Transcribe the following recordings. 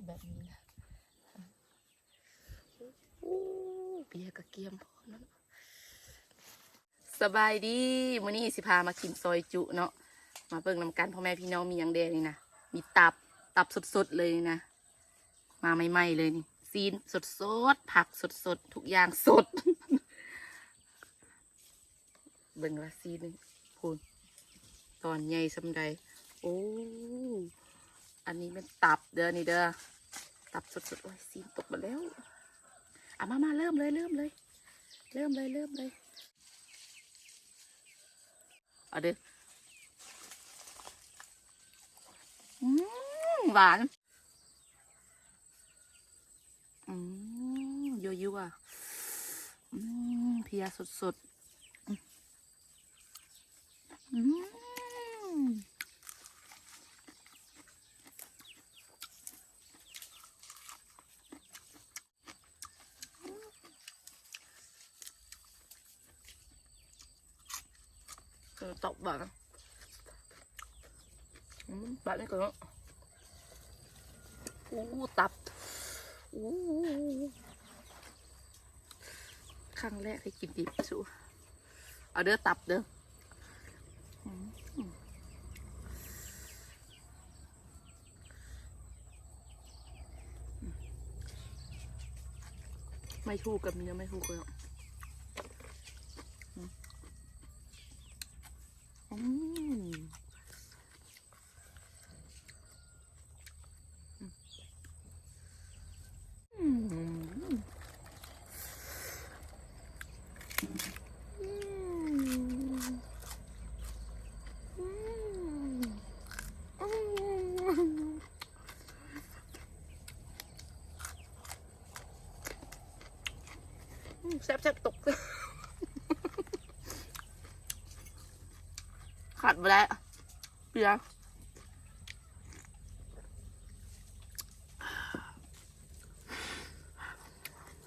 แบบนี้นะเบียร์กระเกียมพอนั่นสบายดีมื้อนี้สิพามากินซอยจุเนาะมาเบิ่งนำกันพ่อแม่พี่น้องมีอย่างเดนี่นะมีตับสดๆเลยนะมาใหม่ๆเลยนี่ซีนสดๆผักสดๆทุกอย่างสด เบิ่งละซีนนึงพูนตอนใหญ่สำใดโอ้อันนี้เป็นตับเด้อนี่เด้อตับสดๆโอ้ยซีนตกมาแล้วอ่ะมาเริ่มเลยเอาเด้อหวานยั่วๆอ่ะเพียสดตกแบบแบบนี้ก่อนตับครั้งแรกให้กินดิบสูเอาเด้อตับเด้อไม่ถูกกับเมียไม่ถูกเลยแซ่บตกขาดไปแล้วเปีย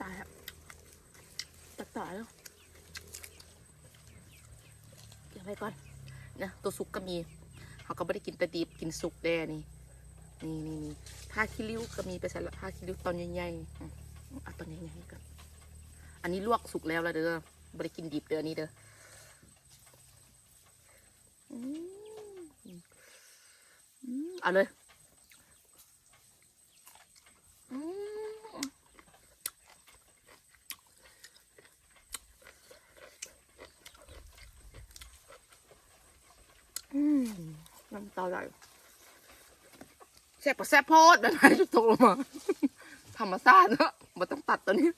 ตายครับตัดต่อแล้วเก็บไว้ก่อนนะตัวสุกก็มีเขาก็ไม่ได้กินแต่ดิบกินสุกแด่นี่ผ้าขี้ริ้วก็มีไปใส่ละผ้าขี้ริ้วตอนใหญ่ๆเอาตอนใหญ่ๆก่อนอันนี้ลวกสุกแล้วละเด้อไม่ได้กินดิบเด้อนี่เด้อเอาเลยน้ำตาไหลแซ่บแซ่บโพดแบบไหนจะตกลงมาธรรมชาติเนอะไม่ต้องตัดตัวนี้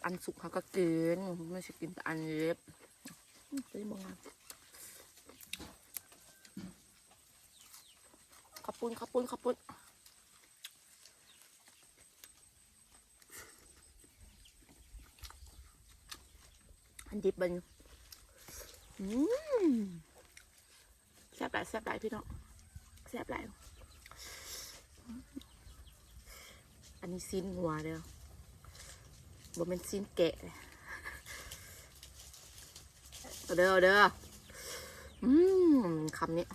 อันสุกเขาก็กินไม่ใช่กินแต่อันเล็บได้บ้างขอบคุณอันดิบเป็นแซ่บหลายพี่น้องแซ่บหลายอันนี้ซีนหัวเด้อบ่เป็นซีนแกะเด้อคำนี้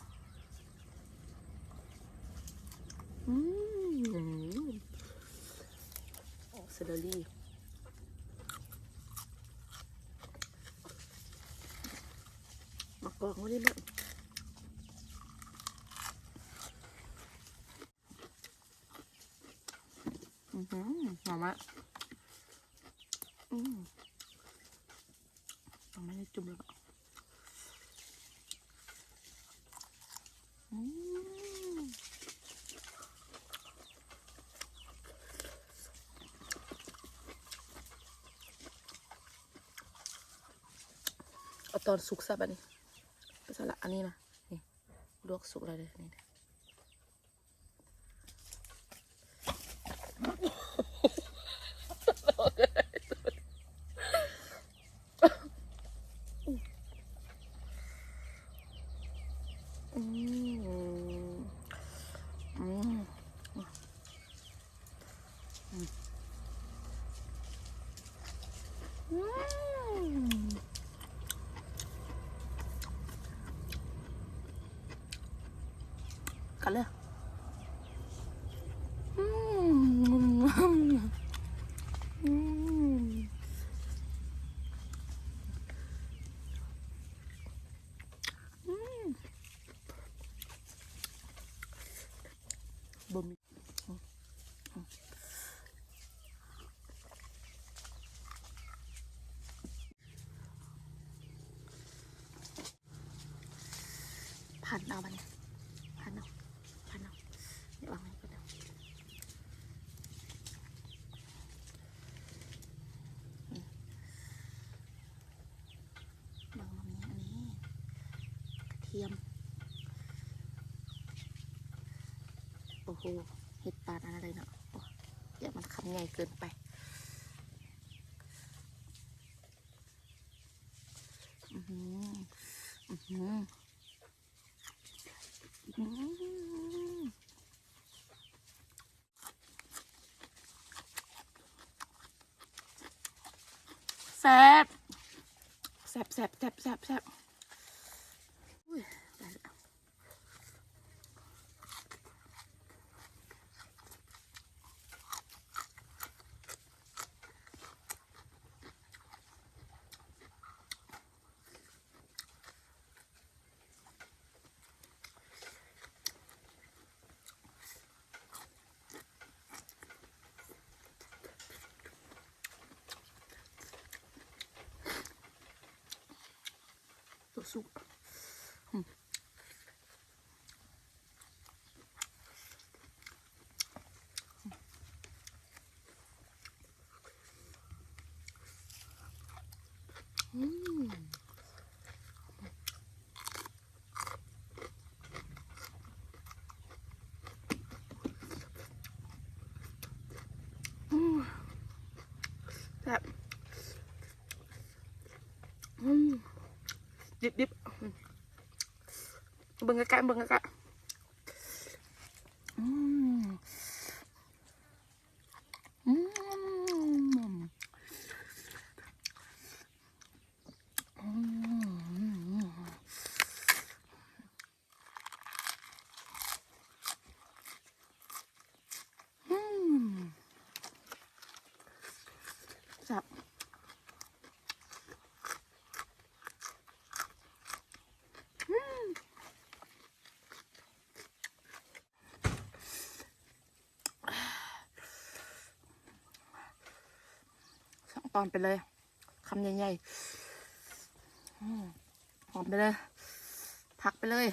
เซเลอรี่มากรองไว้ดิมั้ยหอมมากเอาไม่ได้จุ่มเลยอ่ะเอาตอนสุกซะแบบนี้ไปสละอันนี้นะนี่ลวกสุกอะไรเลยนี่ กันเลยบ่มีพันเอาไปเนี่ยพันเอาเดี๋ยววางไว้ก่อนบางมันมีอันนี้กระเทียมโอ้โหเห็ดปานอะไรเนาะเดี๋ยวมันคำใหญ่เกินไปแซ่บอุ้ยได้ละตัวสุกแบบดิบเบิ่งใกล้จับสองตอนไปเลยคำใหญ่ๆหอมไปเลยผักไปเลย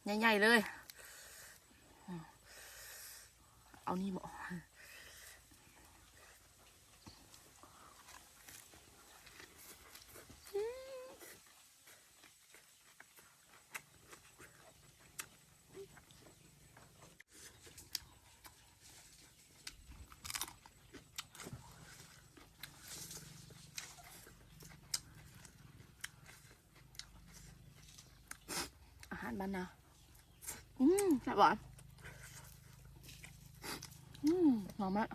ใหญ่ๆเลยเอานี่บอกอาหารบ้านนาแซ่บหวานหอมมาก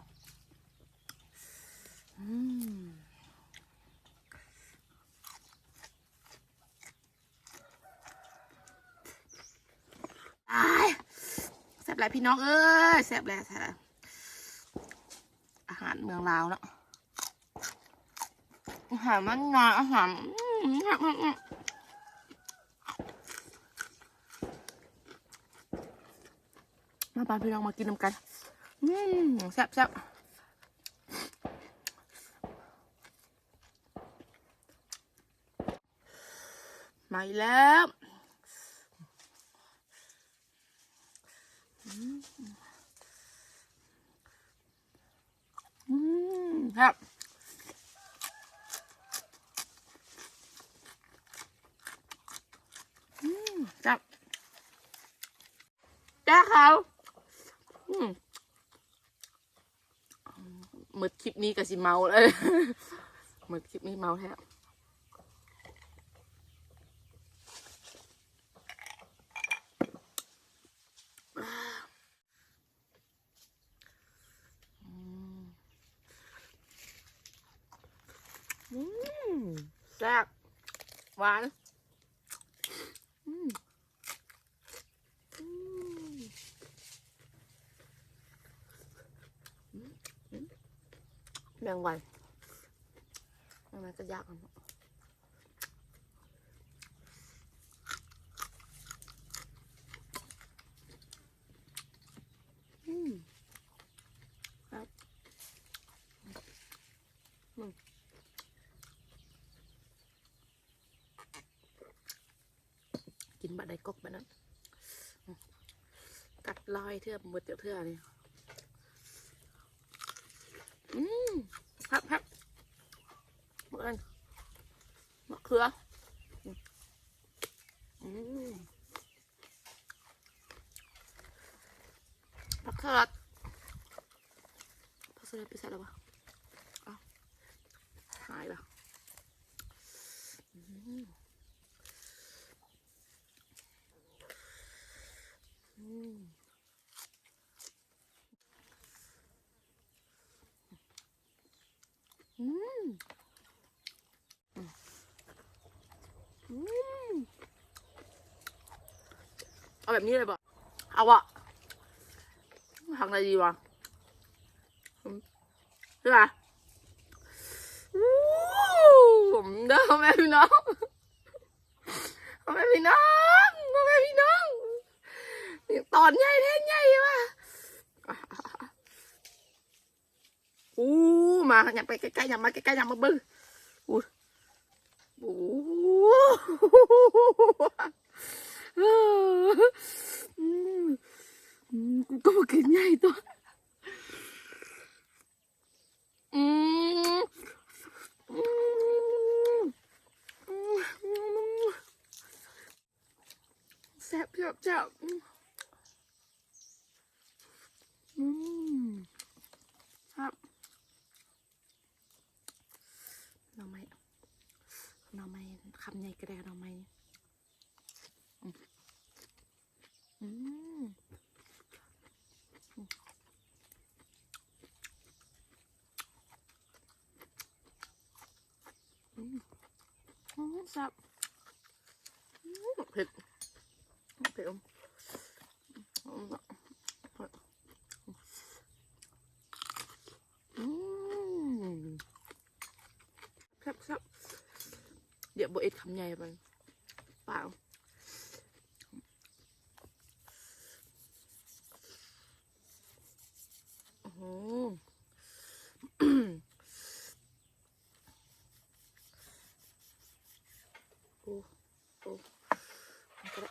แซ่บหลายพี่น้องเอ้ยแซ่บแหละอาหารเมืองลาวเนาะอาหารมันงาอาหารมาปานพี่น้องมากินน้ำกันแซ่บมาอีกแล้วครับจับจ้าเขาหมดคลิปนี้ก็สิเมาเลยหมดคลิปนี้เมาแท้แซ่บหวาน แมงวันมันก็ยากนะครับกินบะไดกกแบบนั้นกัดลอยเทือบหมดเทือนี่ครับเหมือนมะเขือผักสลัดผักสลัดไปใส่แล้วปะหายปะเอาแบบนี้เลยปะเอาอะทำอะไรดีวะใช่ปะผมเด้อแม่พี่น้องแม่พี่น้องแม่พี่น้องตอนใหญ่แท้ใหญ่ว่ะมาอยากไปใกล้ๆอยากมาใกล้ๆอยากมาบึ้งกูก็มากินใหญ่ตัวแซ่บจับครับหน่อไม้คำใหญ่กระแดหน่อไม้แซ่บเผ็ดแซ่บเดี๋ยวโบเอ็ดคำใหญ่ไปเปล่าโอ้โหก็ได้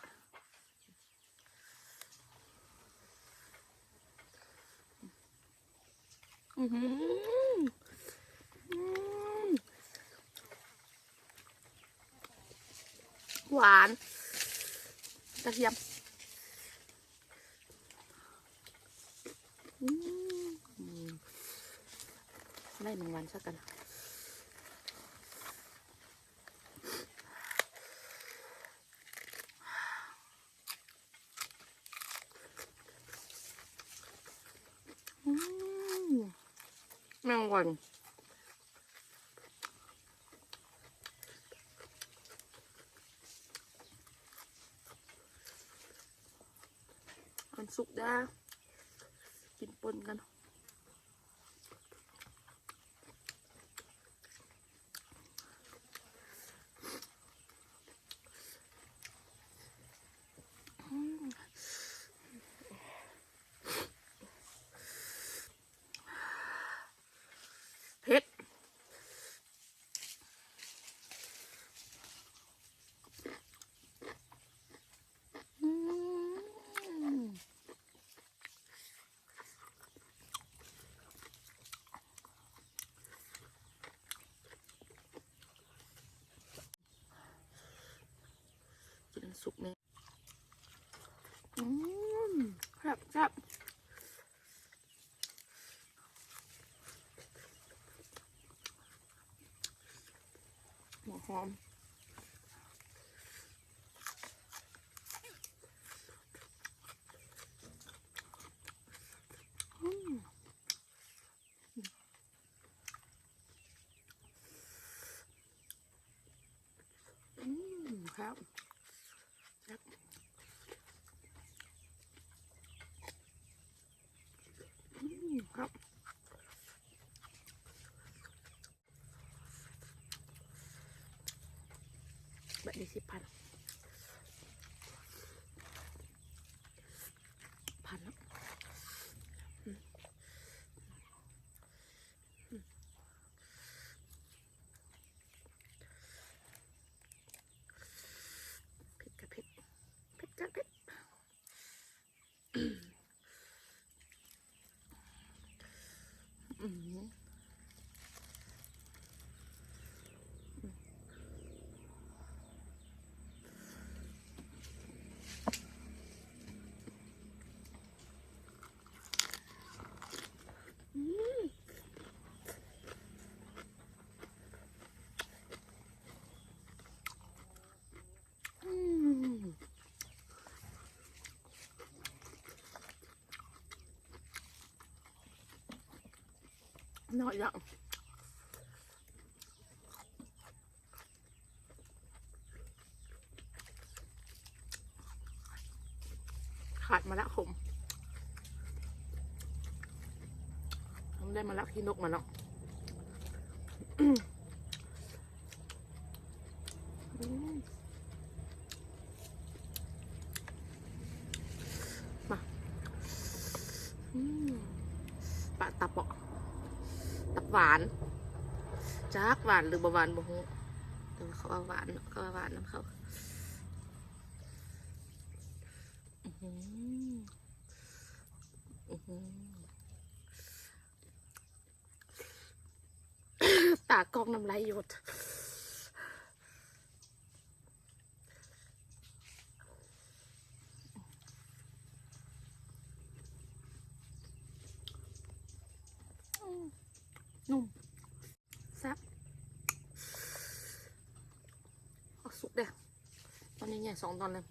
หวานกระเทียมได้หนึ่งวันสักกันแมงวันมันสุกได้กินปนกันเผ็ดกินสุกเนี่ยแซ่บหัวหอมครับครับ น้อยอย่างขาดมาละขมผมได้มาละพี่นกมาแล้วมาปะตับเปาะตับหวานจากหวานหรือบ่หวานบ่ฮู้แต่ว่าเขาว่าหวานเขาว่าหวานน้ำเขาตากล้องน้ำลายหยดนุ่มแซ่บเอาสุกเด้อตอนนี้เนี่ย2 ตอนเลย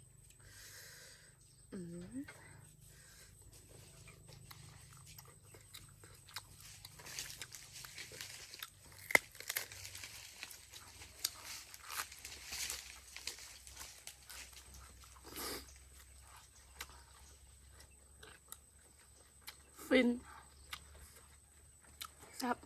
ฟินครับ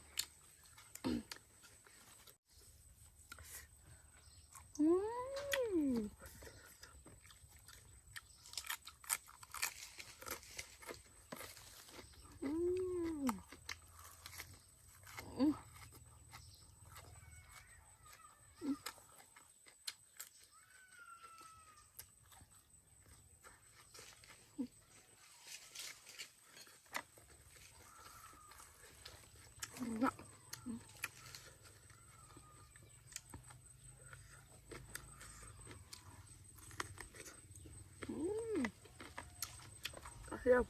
กระเทียม